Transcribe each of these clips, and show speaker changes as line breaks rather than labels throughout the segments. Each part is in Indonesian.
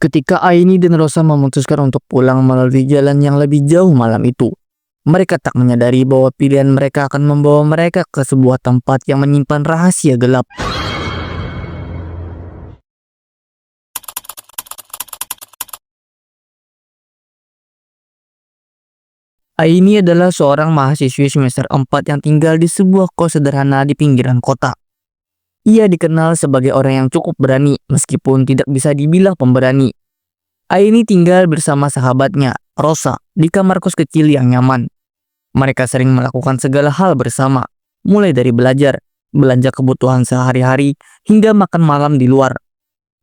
Ketika Aini dan Rosa memutuskan untuk pulang melalui jalan yang lebih jauh malam itu, mereka tak menyadari bahwa pilihan mereka akan membawa mereka ke sebuah tempat yang menyimpan rahasia gelap. Aini adalah seorang mahasiswi semester 4 yang tinggal di sebuah kos sederhana di pinggiran kota. Ia dikenal sebagai orang yang cukup berani meskipun tidak bisa dibilang pemberani. Aini tinggal bersama sahabatnya, Rosa, di kamar kos kecil yang nyaman. Mereka sering melakukan segala hal bersama, mulai dari belajar, belanja kebutuhan sehari-hari, hingga makan malam di luar.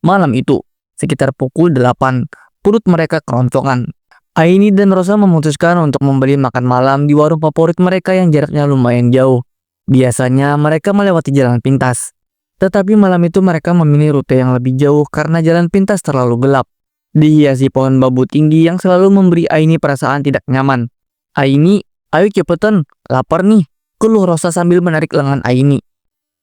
Malam itu, sekitar pukul 8, perut mereka keroncongan. Aini dan Rosa memutuskan untuk membeli makan malam di warung favorit mereka yang jaraknya lumayan jauh. Biasanya mereka melewati jalan pintas. Tetapi malam itu mereka memilih rute yang lebih jauh karena jalan pintas terlalu gelap. Dihiasi pohon bambu tinggi yang selalu memberi Aini perasaan tidak nyaman. "Aini, ayo cepetan, lapar nih," keluh Rosa sambil menarik lengan Aini.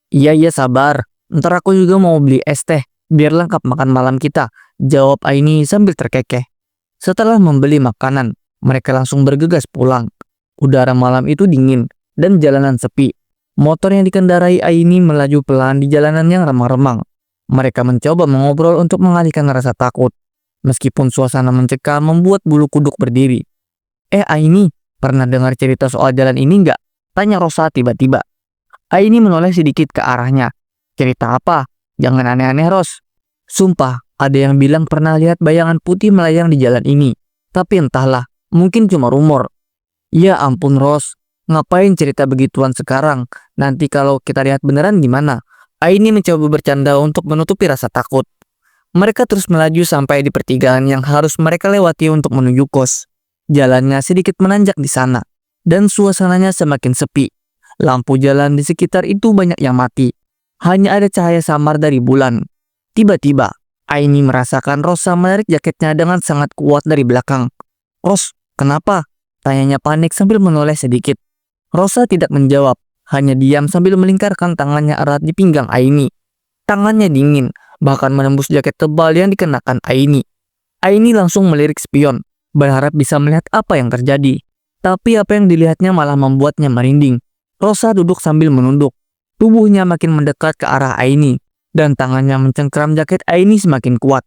Iya sabar, ntar aku juga mau beli es teh, biar lengkap makan malam kita," jawab Aini sambil terkekeh. Setelah membeli makanan, mereka langsung bergegas pulang. Udara malam itu dingin dan jalanan sepi. Motor yang dikendarai Aini melaju pelan di jalanan yang remang-remang. Mereka mencoba mengobrol untuk mengalihkan rasa takut. Meskipun suasana mencekam membuat bulu kuduk berdiri. Aini, pernah dengar cerita soal jalan ini nggak?" tanya Rosa tiba-tiba. Aini menoleh sedikit ke arahnya. "Cerita apa? Jangan aneh-aneh, Ros. Sumpah, ada yang bilang pernah lihat bayangan putih melayang di jalan ini. Tapi entahlah, mungkin cuma rumor." "Ya ampun, Ros. Ngapain cerita begituan sekarang? Nanti kalau kita lihat beneran gimana?" Aini mencoba bercanda untuk menutupi rasa takut. Mereka terus melaju sampai di pertigaan yang harus mereka lewati untuk menuju kos. Jalannya sedikit menanjak di sana, dan suasananya semakin sepi. Lampu jalan di sekitar itu banyak yang mati. Hanya ada cahaya samar dari bulan. Tiba-tiba, Aini merasakan Rosa menarik jaketnya dengan sangat kuat dari belakang. "Ros, kenapa?" tanyanya panik sambil menoleh sedikit. Rosa tidak menjawab, hanya diam sambil melingkarkan tangannya erat di pinggang Aini. Tangannya dingin, bahkan menembus jaket tebal yang dikenakan Aini. Aini langsung melirik spion, berharap bisa melihat apa yang terjadi. Tapi apa yang dilihatnya malah membuatnya merinding. Rosa duduk sambil menunduk. Tubuhnya makin mendekat ke arah Aini, dan tangannya mencengkram jaket Aini semakin kuat.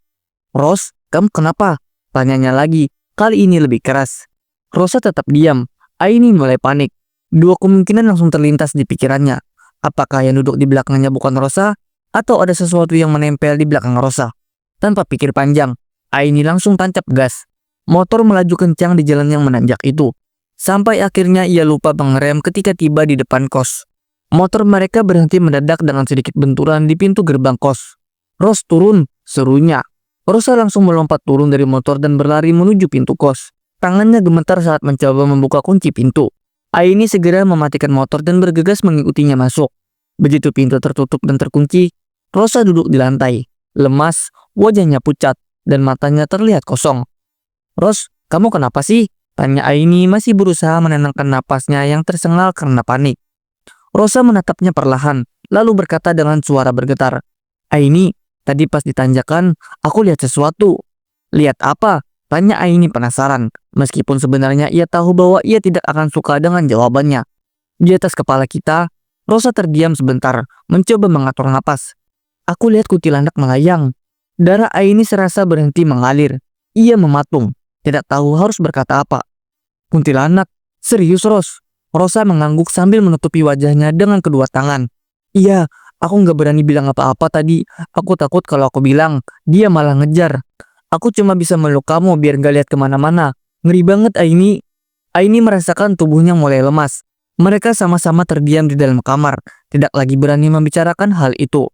"Ros, kamu kenapa?" tanyanya lagi, kali ini lebih keras. Rosa tetap diam. Aini mulai panik. Dua kemungkinan langsung terlintas di pikirannya. Apakah yang duduk di belakangnya bukan Rosa, atau ada sesuatu yang menempel di belakang Rosa? Tanpa pikir panjang, Aini langsung tancap gas. Motor melaju kencang di jalan yang menanjak itu. Sampai akhirnya ia lupa mengerem ketika tiba di depan kos. Motor mereka berhenti mendadak dengan sedikit benturan di pintu gerbang kos. "Ros, turun!" serunya. Rosa langsung melompat turun dari motor dan berlari menuju pintu kos. Tangannya gemetar saat mencoba membuka kunci pintu. Aini segera mematikan motor dan bergegas mengikutinya masuk. Begitu pintu tertutup dan terkunci, Rosa duduk di lantai, lemas, wajahnya pucat, dan matanya terlihat kosong. "Ros, kamu kenapa sih?" tanya Aini masih berusaha menenangkan napasnya yang tersengal karena panik. Rosa menatapnya perlahan, lalu berkata dengan suara bergetar, "Aini, tadi pas ditanjakan, aku lihat sesuatu." "Lihat apa?" tanya Aini penasaran, meskipun sebenarnya ia tahu bahwa ia tidak akan suka dengan jawabannya. Di atas kepala kita, Rosa terdiam sebentar, mencoba mengatur napas. "Aku lihat kuntilanak melayang." Darah Aini serasa berhenti mengalir. Ia mematung, tidak tahu harus berkata apa. "Kuntilanak? Serius, Ros?" Rosa mengangguk sambil menutupi wajahnya dengan kedua tangan. "Iya, aku nggak berani bilang apa-apa tadi. Aku takut kalau aku bilang, dia malah ngejar. Aku cuma bisa meluk kamu biar nggak lihat kemana-mana. Ngeri banget, Aini." Aini merasakan tubuhnya mulai lemas. Mereka sama-sama terdiam di dalam kamar, tidak lagi berani membicarakan hal itu.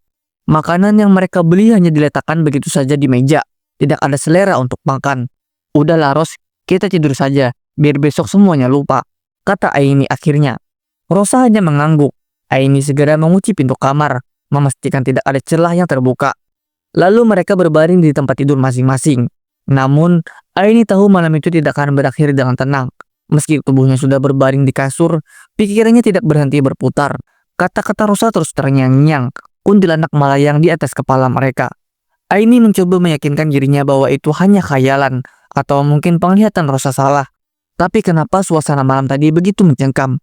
Makanan yang mereka beli hanya diletakkan begitu saja di meja. Tidak ada selera untuk makan. "Udahlah, Ros, kita tidur saja, biar besok semuanya lupa," kata Aini akhirnya. Rosa hanya mengangguk. Aini segera mengunci pintu kamar, memastikan tidak ada celah yang terbuka. Lalu mereka berbaring di tempat tidur masing-masing. Namun, Aini tahu malam itu tidak akan berakhir dengan tenang. Meski tubuhnya sudah berbaring di kasur, pikirannya tidak berhenti berputar. Kata-kata Rosa terus terngiang-ngiang, kuntilanak melayang di atas kepala mereka. Aini mencoba meyakinkan dirinya bahwa itu hanya khayalan atau mungkin penglihatan Rosa salah. Tapi kenapa suasana malam tadi begitu mencengkam?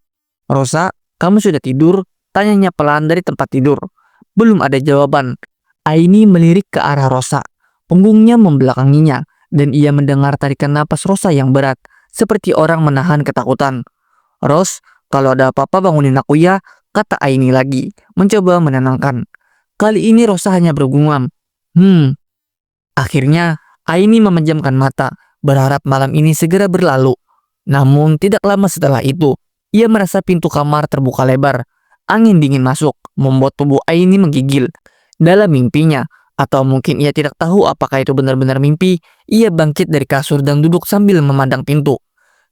Rosa, kamu sudah tidur? Tanyanya pelan dari tempat tidur. Belum ada jawaban. Aini melirik ke arah Rosa. Punggungnya membelakanginya dan ia mendengar tarikan napas Rosa yang berat, seperti orang menahan ketakutan. Ros, kalau ada apa-apa bangunin aku ya, kata Aini lagi, mencoba menenangkan. Kali ini Rosa hanya bergumam. Akhirnya Aini memejamkan mata, berharap malam ini segera berlalu. Namun tidak lama setelah itu, ia merasa pintu kamar terbuka lebar. Angin dingin masuk, membuat tubuh Aini menggigil. Dalam mimpinya, atau mungkin ia tidak tahu apakah itu benar-benar mimpi, ia bangkit dari kasur dan duduk sambil memandang pintu.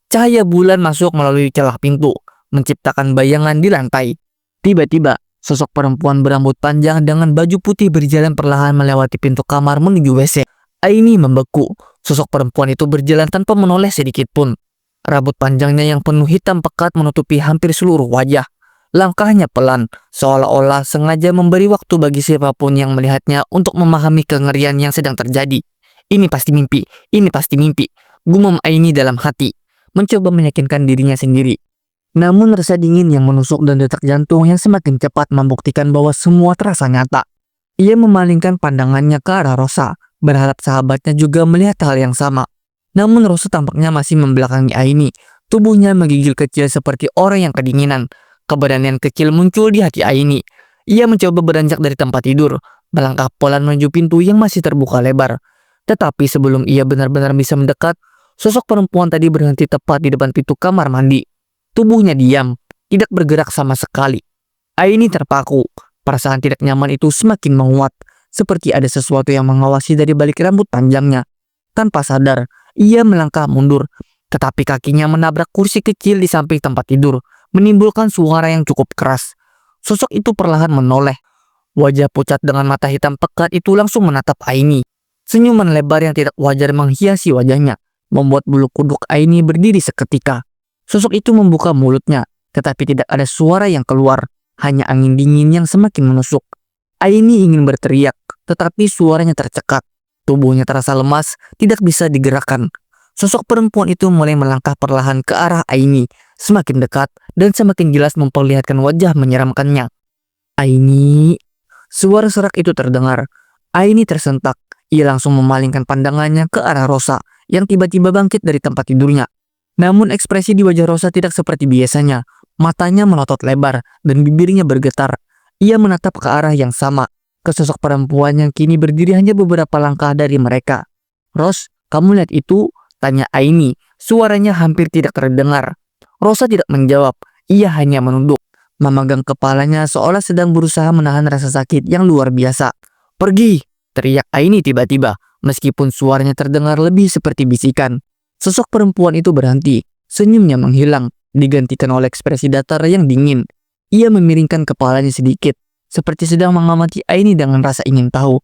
Cahaya bulan masuk melalui celah pintu, menciptakan bayangan di lantai. Tiba-tiba, sosok perempuan berambut panjang dengan baju putih berjalan perlahan melewati pintu kamar menuju WC. Aini membeku. Sosok perempuan itu berjalan tanpa menoleh sedikit pun. Rambut panjangnya yang penuh hitam pekat menutupi hampir seluruh wajah. Langkahnya pelan, seolah-olah sengaja memberi waktu bagi siapapun yang melihatnya untuk memahami kengerian yang sedang terjadi. Ini pasti mimpi, ini pasti mimpi. Gumam Aini dalam hati, mencoba meyakinkan dirinya sendiri. Namun rasa dingin yang menusuk dan detak jantung yang semakin cepat membuktikan bahwa semua terasa nyata. Ia memalingkan pandangannya ke arah Rosa, berharap sahabatnya juga melihat hal yang sama. Namun Rosa tampaknya masih membelakangi Aini. Tubuhnya menggigil kecil seperti orang yang kedinginan. Keberanian kecil muncul di hati Aini. Ia mencoba beranjak dari tempat tidur, melangkah pelan menuju pintu yang masih terbuka lebar. Tetapi sebelum ia benar-benar bisa mendekat, sosok perempuan tadi berhenti tepat di depan pintu kamar mandi. Tubuhnya diam, tidak bergerak sama sekali. Aini terpaku. Perasaan tidak nyaman itu semakin menguat, seperti ada sesuatu yang mengawasi dari balik rambut panjangnya. Tanpa sadar, ia melangkah mundur, tetapi kakinya menabrak kursi kecil di samping tempat tidur, menimbulkan suara yang cukup keras. Sosok itu perlahan menoleh. Wajah pucat dengan mata hitam pekat itu langsung menatap Aini. Senyuman lebar yang tidak wajar menghiasi wajahnya, membuat bulu kuduk Aini berdiri seketika. Sosok itu membuka mulutnya, tetapi tidak ada suara yang keluar, hanya angin dingin yang semakin menusuk. Aini ingin berteriak, tetapi suaranya tercekat. Tubuhnya terasa lemas, tidak bisa digerakkan. Sosok perempuan itu mulai melangkah perlahan ke arah Aini, semakin dekat dan semakin jelas memperlihatkan wajah menyeramkannya. Aini, suara serak itu terdengar. Aini tersentak. Ia langsung memalingkan pandangannya ke arah Rosa yang tiba-tiba bangkit dari tempat tidurnya. Namun ekspresi di wajah Rosa tidak seperti biasanya. Matanya melotot lebar dan bibirnya bergetar. Ia menatap ke arah yang sama, ke sosok perempuan yang kini berdiri hanya beberapa langkah dari mereka. "Ros, kamu lihat itu?" tanya Aini. Suaranya hampir tidak terdengar. Rosa tidak menjawab. Ia hanya menunduk, memegang kepalanya seolah sedang berusaha menahan rasa sakit yang luar biasa. "Pergi!" teriak Aini tiba-tiba, meskipun suaranya terdengar lebih seperti bisikan. Sosok perempuan itu berhenti, senyumnya menghilang, digantikan oleh ekspresi datar yang dingin. Ia memiringkan kepalanya sedikit, seperti sedang mengamati Aini dengan rasa ingin tahu.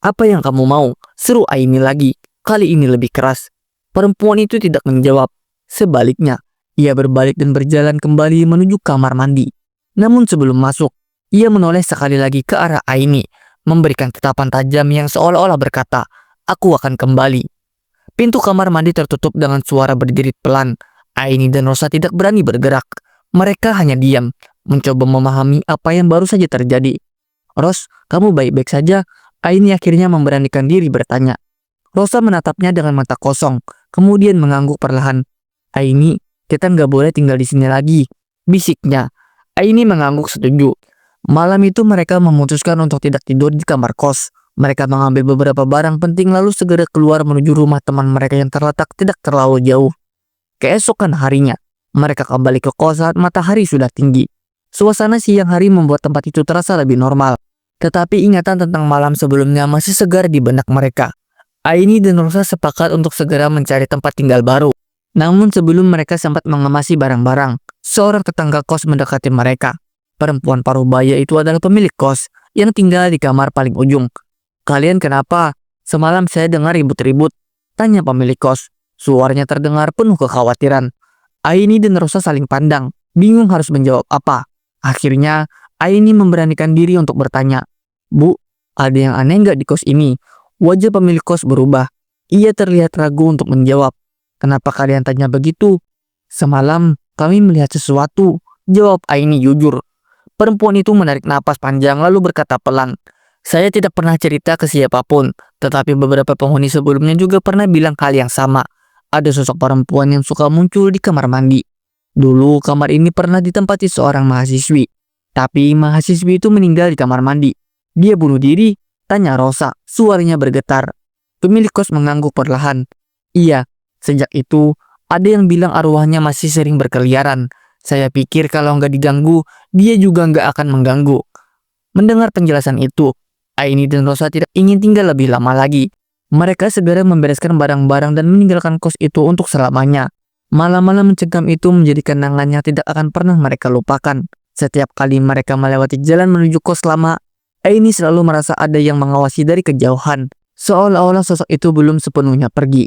"Apa yang kamu mau?" seru Aini lagi, kali ini lebih keras. Perempuan itu tidak menjawab. Sebaliknya, ia berbalik dan berjalan kembali menuju kamar mandi. Namun sebelum masuk, ia menoleh sekali lagi ke arah Aini, memberikan tatapan tajam yang seolah-olah berkata, "Aku akan kembali." Pintu kamar mandi tertutup dengan suara berderit pelan. Aini dan Rosa tidak berani bergerak. Mereka hanya diam, mencoba memahami apa yang baru saja terjadi. "Ros, kamu baik-baik saja?" Aini akhirnya memberanikan diri bertanya. Rosa menatapnya dengan mata kosong, kemudian mengangguk perlahan. "Aini, kita nggak boleh tinggal di sini lagi," bisiknya. Aini mengangguk setuju. Malam itu mereka memutuskan untuk tidak tidur di kamar kos. Mereka mengambil beberapa barang penting lalu segera keluar menuju rumah teman mereka yang terletak tidak terlalu jauh. Keesokan harinya, mereka kembali ke kos saat matahari sudah tinggi. Suasana siang hari membuat tempat itu terasa lebih normal. Tetapi ingatan tentang malam sebelumnya masih segar di benak mereka. Aini dan Rosa sepakat untuk segera mencari tempat tinggal baru. Namun sebelum mereka sempat mengemasi barang-barang, seorang tetangga kos mendekati mereka. Perempuan paruh baya itu adalah pemilik kos yang tinggal di kamar paling ujung. "Kalian kenapa? Semalam saya dengar ribut-ribut," tanya pemilik kos. Suaranya terdengar penuh kekhawatiran. Aini dan Rosa saling pandang, bingung harus menjawab apa. Akhirnya, Aini memberanikan diri untuk bertanya, "Bu, ada yang aneh nggak di kos ini? Wajah pemilik kos berubah. Ia terlihat ragu untuk menjawab. Kenapa kalian tanya begitu? Semalam kami melihat sesuatu, jawab Aini jujur. Perempuan itu menarik napas panjang lalu berkata pelan. Saya tidak pernah cerita ke siapapun, tetapi beberapa penghuni sebelumnya juga pernah bilang hal yang sama. Ada sosok perempuan yang suka muncul di kamar mandi. Dulu kamar ini pernah ditempati seorang mahasiswi. Tapi mahasiswi itu meninggal di kamar mandi. Dia bunuh diri? Tanya Rosa, suaranya bergetar. Pemilik kos mengangguk perlahan. Iya, sejak itu ada yang bilang arwahnya masih sering berkeliaran. Saya pikir kalau nggak diganggu, dia juga nggak akan mengganggu. Mendengar penjelasan itu, Aini dan Rosa tidak ingin tinggal lebih lama lagi. Mereka segera membereskan barang-barang dan meninggalkan kos itu untuk selamanya. Malam-malam mencekam itu menjadi kenangan yang tidak akan pernah mereka lupakan. Setiap kali mereka melewati jalan menuju kos lama, Aini selalu merasa ada yang mengawasi dari kejauhan, seolah-olah sosok itu belum sepenuhnya pergi.